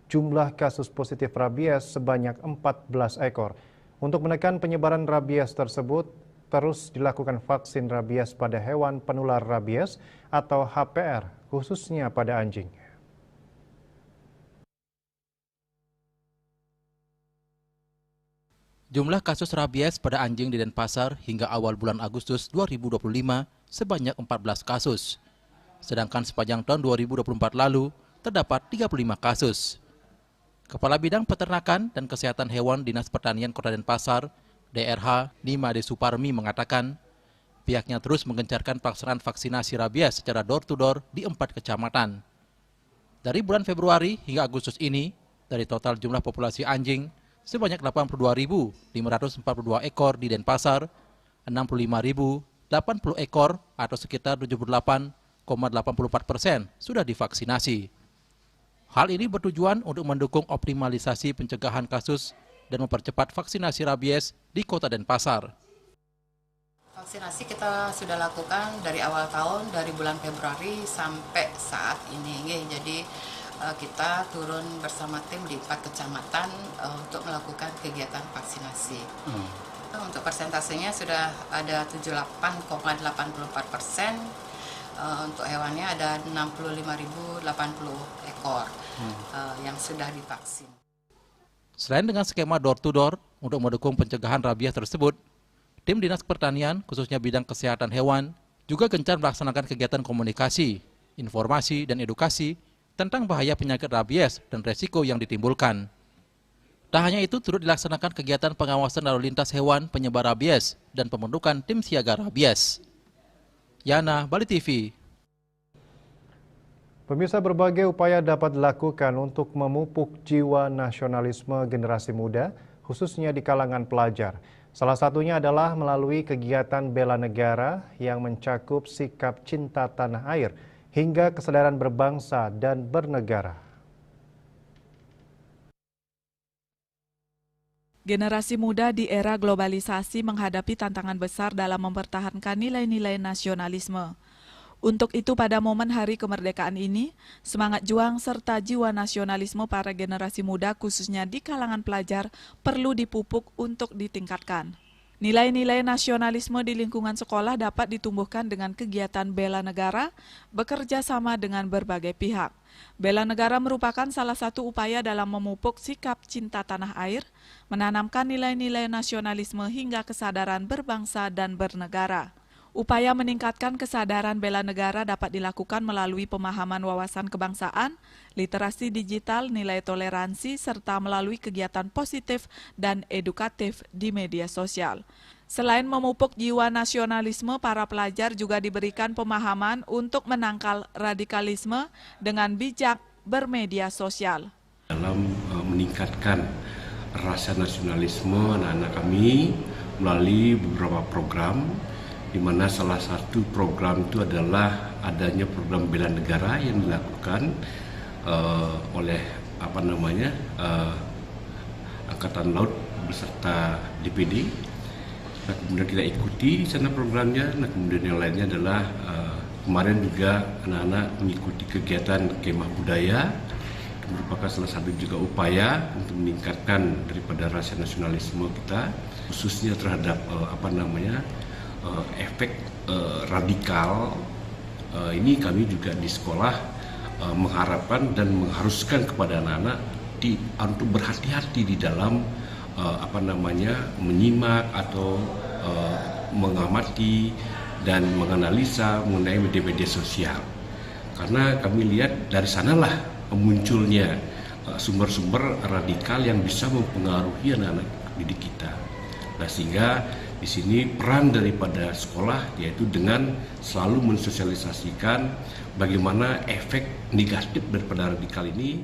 jumlah kasus positif rabies sebanyak 14 ekor. Untuk menekan penyebaran rabies tersebut, terus dilakukan vaksin rabies pada hewan penular rabies atau HPR, khususnya pada anjing. Jumlah kasus rabies pada anjing di Denpasar hingga awal bulan Agustus 2025 sebanyak 14 kasus. Sedangkan sepanjang tahun 2024 lalu terdapat 35 kasus. Kepala Bidang Peternakan dan Kesehatan Hewan Dinas Pertanian Kota Denpasar, DRH Nimade Suparmi mengatakan, pihaknya terus menggencarkan pelaksanaan vaksinasi rabies secara door-to-door di 4 kecamatan. Dari bulan Februari hingga Agustus ini, dari total jumlah populasi anjing, sebanyak 82.542 ekor di Denpasar, 65.080 ekor atau sekitar 78,84% sudah divaksinasi. Hal ini bertujuan untuk mendukung optimalisasi pencegahan kasus dan mempercepat vaksinasi rabies di Kota Denpasar. Vaksinasi kita sudah lakukan dari awal tahun, dari bulan Februari sampai saat ini. Jadi kita turun bersama tim di 4 kecamatan untuk melakukan kegiatan vaksinasi. Untuk persentasenya sudah ada 78,84%, untuk hewannya ada 65.080 ekor yang sudah divaksin. Selain dengan skema door-to-door untuk mendukung pencegahan rabies tersebut, tim Dinas Pertanian, khususnya bidang kesehatan hewan, juga gencar melaksanakan kegiatan komunikasi, informasi, dan edukasi tentang bahaya penyakit rabies dan resiko yang ditimbulkan. Tak hanya itu, turut dilaksanakan kegiatan pengawasan lalu lintas hewan penyebar rabies dan pembentukan tim siaga rabies. Yana, Bali TV. Pemirsa, berbagai upaya dapat dilakukan untuk memupuk jiwa nasionalisme generasi muda, khususnya di kalangan pelajar. Salah satunya adalah melalui kegiatan bela negara yang mencakup sikap cinta tanah air hingga kesadaran berbangsa dan bernegara. Generasi muda di era globalisasi menghadapi tantangan besar dalam mempertahankan nilai-nilai nasionalisme. Untuk itu pada momen Hari Kemerdekaan ini, semangat juang serta jiwa nasionalisme para generasi muda khususnya di kalangan pelajar perlu dipupuk untuk ditingkatkan. Nilai-nilai nasionalisme di lingkungan sekolah dapat ditumbuhkan dengan kegiatan bela negara, bekerja sama dengan berbagai pihak. Bela negara merupakan salah satu upaya dalam memupuk sikap cinta tanah air, menanamkan nilai-nilai nasionalisme hingga kesadaran berbangsa dan bernegara. Upaya meningkatkan kesadaran bela negara dapat dilakukan melalui pemahaman wawasan kebangsaan, literasi digital, nilai toleransi, serta melalui kegiatan positif dan edukatif di media sosial. Selain memupuk jiwa nasionalisme, para pelajar juga diberikan pemahaman untuk menangkal radikalisme dengan bijak bermedia sosial. Dalam meningkatkan rasa nasionalisme anak-anak kami melalui beberapa program, di mana salah satu program itu adalah adanya program bela negara yang dilakukan oleh Angkatan Laut beserta DPD. Nah, kemudian kita ikuti di sana programnya. Nah, kemudian yang lainnya adalah kemarin juga anak-anak mengikuti kegiatan kemah budaya. Itu merupakan salah satu juga upaya untuk meningkatkan daripada rasa nasionalisme kita, khususnya terhadap efek radikal. Ini kami juga di sekolah mengharapkan dan mengharuskan kepada anak-anak untuk berhati-hati di dalam menyimak atau mengamati dan menganalisa mengenai media sosial. Karena kami lihat dari sanalah munculnya sumber-sumber radikal yang bisa mempengaruhi anak-anak didik kita. Nah, sehingga di sini peran daripada sekolah yaitu dengan selalu mensosialisasikan bagaimana efek negatif daripada radikal ini.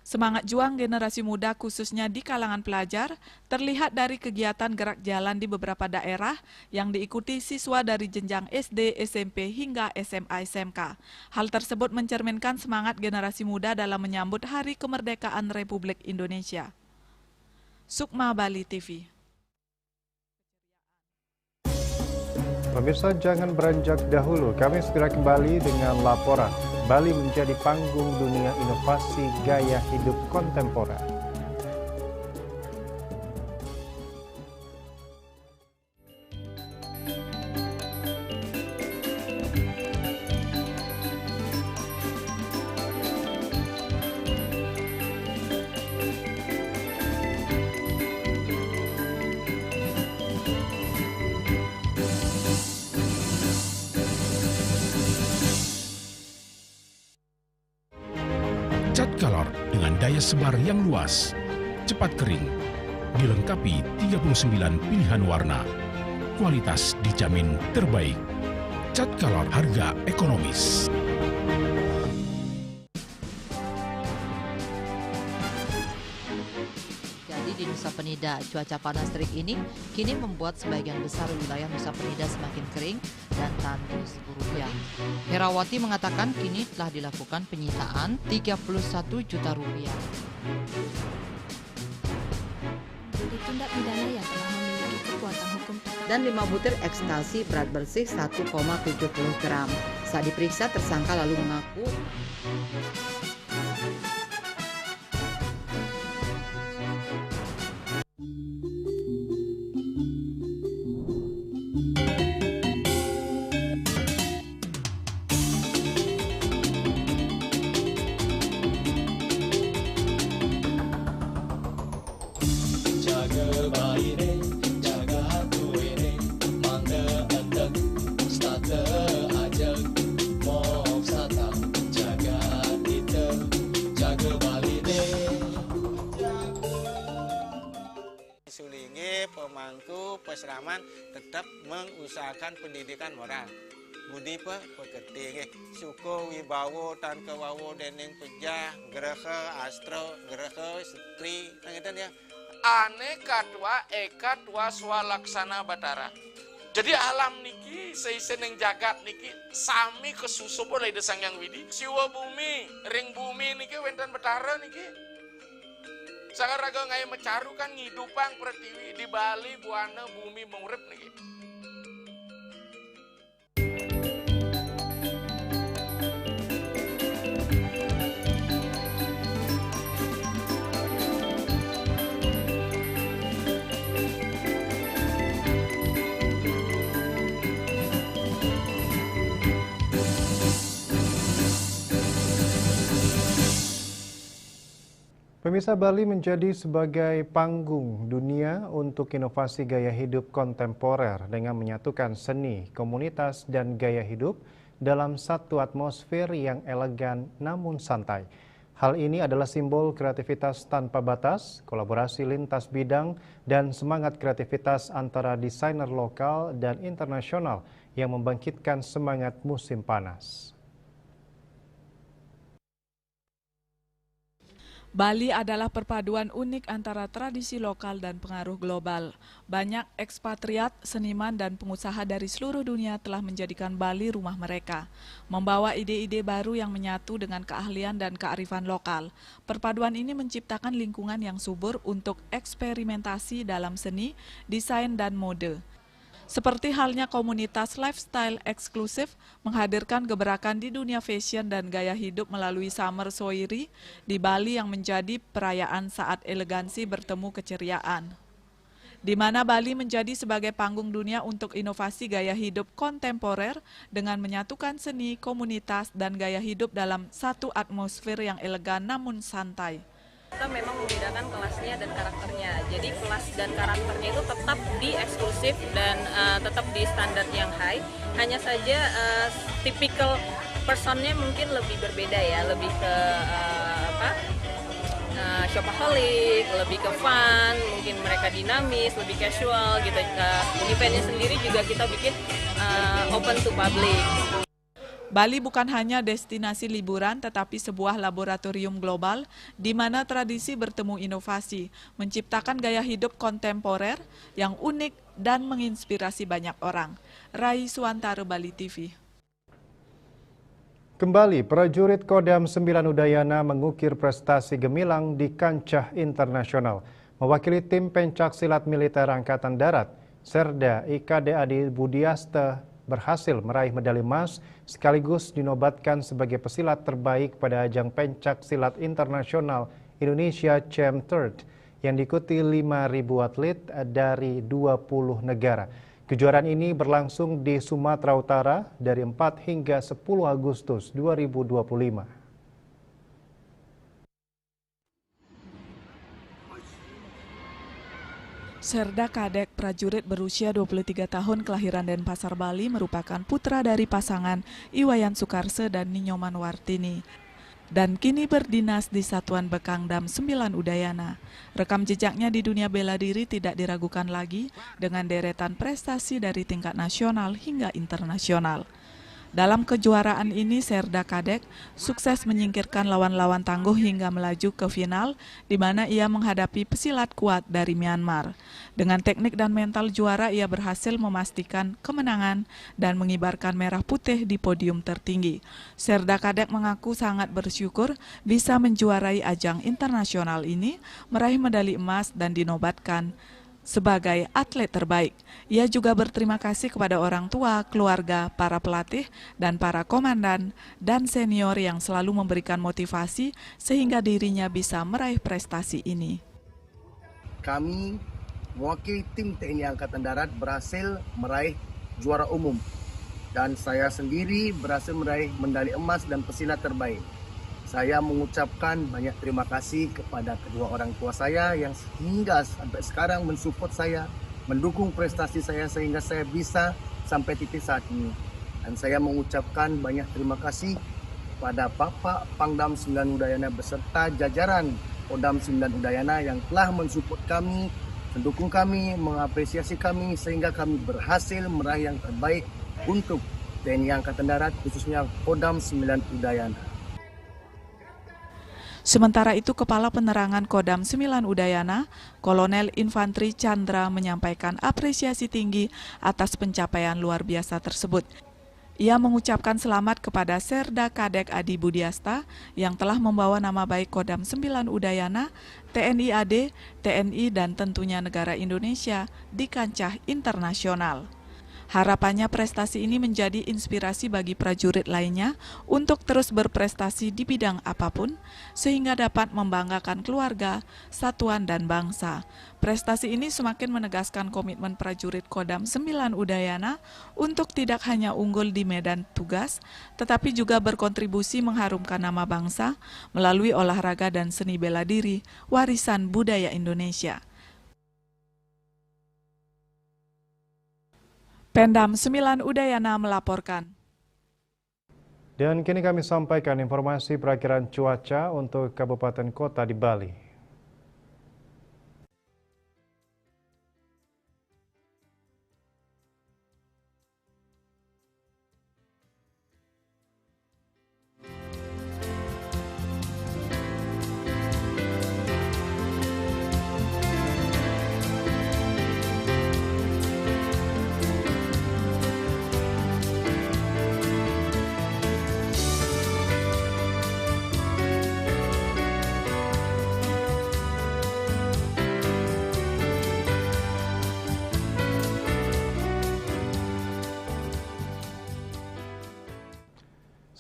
Semangat juang generasi muda khususnya di kalangan pelajar terlihat dari kegiatan gerak jalan di beberapa daerah yang diikuti siswa dari jenjang SD, SMP hingga SMA SMK. Hal tersebut mencerminkan semangat generasi muda dalam menyambut Hari Kemerdekaan Republik Indonesia. Sukma, Bali TV. Pemirsa, jangan beranjak dahulu. Kami segera kembali dengan laporan. Bali menjadi panggung dunia inovasi gaya hidup kontemporer. Cat color dengan daya sebar yang luas, cepat kering, dilengkapi 39 pilihan warna. Kualitas dijamin terbaik. Cat color harga ekonomis. Di Nusa Penida, cuaca panas terik ini kini membuat sebagian besar wilayah Nusa Penida semakin kering dan tandus Rupiah. Herawati mengatakan kini telah dilakukan penyitaan 31 juta rupiah. Tindak pidana yang telah memiliki kekuatan hukum dan 5 butir ekstasi berat bersih 1,70 gram. Saat diperiksa, tersangka lalu mengaku pemangku peseraman tetap mengusahakan pendidikan moral. Budi pekerti suko wibawo tan kewawo dening pejah graha astro graha setri ngeten ya. Aneka tua eka tua swalaksana batara. Jadi alam niki seisen yang jagat niki sami kesusup oleh desang yang widi. Siwa bumi, ring bumi niki wenten betara niki. Sangat raga ngai mecaru kan ngidupang pertiwi di Bali buana bumi mengurip niki. Pemirsa, Bali menjadi sebagai panggung dunia untuk inovasi gaya hidup kontemporer dengan menyatukan seni, komunitas, dan gaya hidup dalam satu atmosfer yang elegan namun santai. Hal ini adalah simbol kreativitas tanpa batas, kolaborasi lintas bidang, dan semangat kreativitas antara desainer lokal dan internasional yang membangkitkan semangat musim panas. Bali adalah perpaduan unik antara tradisi lokal dan pengaruh global. Banyak ekspatriat, seniman, dan pengusaha dari seluruh dunia telah menjadikan Bali rumah mereka, membawa ide-ide baru yang menyatu dengan keahlian dan kearifan lokal. Perpaduan ini menciptakan lingkungan yang subur untuk eksperimentasi dalam seni, desain, dan mode. Seperti halnya komunitas lifestyle eksklusif menghadirkan gebrakan di dunia fashion dan gaya hidup melalui Summer Soiri di Bali yang menjadi perayaan saat elegansi bertemu keceriaan. Di mana Bali menjadi sebagai panggung dunia untuk inovasi gaya hidup kontemporer dengan menyatukan seni, komunitas, dan gaya hidup dalam satu atmosfer yang elegan namun santai. Kita memang membedakan kelasnya dan karakternya. Jadi kelas dan karakternya itu tetap di eksklusif dan tetap di standar yang high. Hanya saja typical personnya mungkin lebih berbeda ya, lebih ke shopaholic, lebih ke fun, mungkin mereka dinamis, lebih casual gitu. Eventnya sendiri juga kita bikin open to public. Bali bukan hanya destinasi liburan, tetapi sebuah laboratorium global di mana tradisi bertemu inovasi, menciptakan gaya hidup kontemporer yang unik dan menginspirasi banyak orang. Rai Suantara, Bali TV. Kembali, prajurit Kodam 9 Udayana mengukir prestasi gemilang di kancah internasional. Mewakili tim pencak silat militer Angkatan Darat, Serda IKD Adi Budiaste berhasil meraih medali emas sekaligus dinobatkan sebagai pesilat terbaik pada ajang pencak silat internasional Indonesia Champ Third yang diikuti 5.000 atlet dari 20 negara. Kejuaraan ini berlangsung di Sumatera Utara dari 4 hingga 10 Agustus 2025. Serda Kadek, prajurit berusia 23 tahun kelahiran Denpasar, Bali, merupakan putra dari pasangan Iwayan Sukarse dan Ninyoman Wartini, dan kini berdinas di Satuan Bekangdam 9 Udayana. Rekam jejaknya di dunia bela diri tidak diragukan lagi dengan deretan prestasi dari tingkat nasional hingga internasional. Dalam kejuaraan ini, Serda Kadek sukses menyingkirkan lawan-lawan tangguh hingga melaju ke final, di mana ia menghadapi pesilat kuat dari Myanmar. Dengan teknik dan mental juara, ia berhasil memastikan kemenangan dan mengibarkan merah putih di podium tertinggi. Serda Kadek mengaku sangat bersyukur bisa menjuarai ajang internasional ini, meraih medali emas dan dinobatkan sebagai atlet terbaik. Ia juga berterima kasih kepada orang tua, keluarga, para pelatih, dan para komandan dan senior yang selalu memberikan motivasi sehingga dirinya bisa meraih prestasi ini. Kami mewakili tim TNI Angkatan Darat berhasil meraih juara umum dan saya sendiri berhasil meraih medali emas dan pesilat terbaik. Saya mengucapkan banyak terima kasih kepada kedua orang tua saya yang hingga sampai sekarang mensupport saya, mendukung prestasi saya sehingga saya bisa sampai titik saat ini. Dan saya mengucapkan banyak terima kasih pada Bapak Pangdam 9 Udayana beserta jajaran Kodam 9 Udayana yang telah mensupport kami mendukung kami, mengapresiasi kami sehingga kami berhasil meraih yang terbaik untuk TNI Angkatan Darat, khususnya Kodam 9 Udayana. Sementara itu, Kepala Penerangan Kodam 9 Udayana, Kolonel Infantri Chandra menyampaikan apresiasi tinggi atas pencapaian luar biasa tersebut. Ia mengucapkan selamat kepada Serda Kadek Adi Budiasta yang telah membawa nama baik Kodam 9 Udayana, TNI AD, TNI dan tentunya negara Indonesia di kancah internasional. Harapannya prestasi ini menjadi inspirasi bagi prajurit lainnya untuk terus berprestasi di bidang apapun, sehingga dapat membanggakan keluarga, satuan, dan bangsa. Prestasi ini semakin menegaskan komitmen prajurit Kodam 9 Udayana untuk tidak hanya unggul di medan tugas, tetapi juga berkontribusi mengharumkan nama bangsa melalui olahraga dan seni bela diri, warisan budaya Indonesia. Pendam 9 Udayana melaporkan. Dan kini kami sampaikan informasi perakiraan cuaca untuk kabupaten kota di Bali.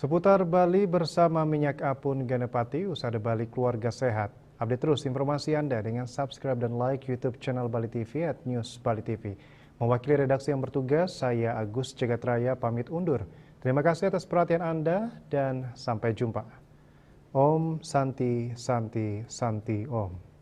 Seputar Bali bersama Minyak Apun Ganepati, Usada Bali Keluarga Sehat. Update terus informasi Anda dengan subscribe dan like YouTube channel Bali TV @News Bali TV. Mewakili redaksi yang bertugas, saya Agus Jagatraya pamit undur. Terima kasih atas perhatian Anda dan sampai jumpa. Om Santi Santi Santi Om.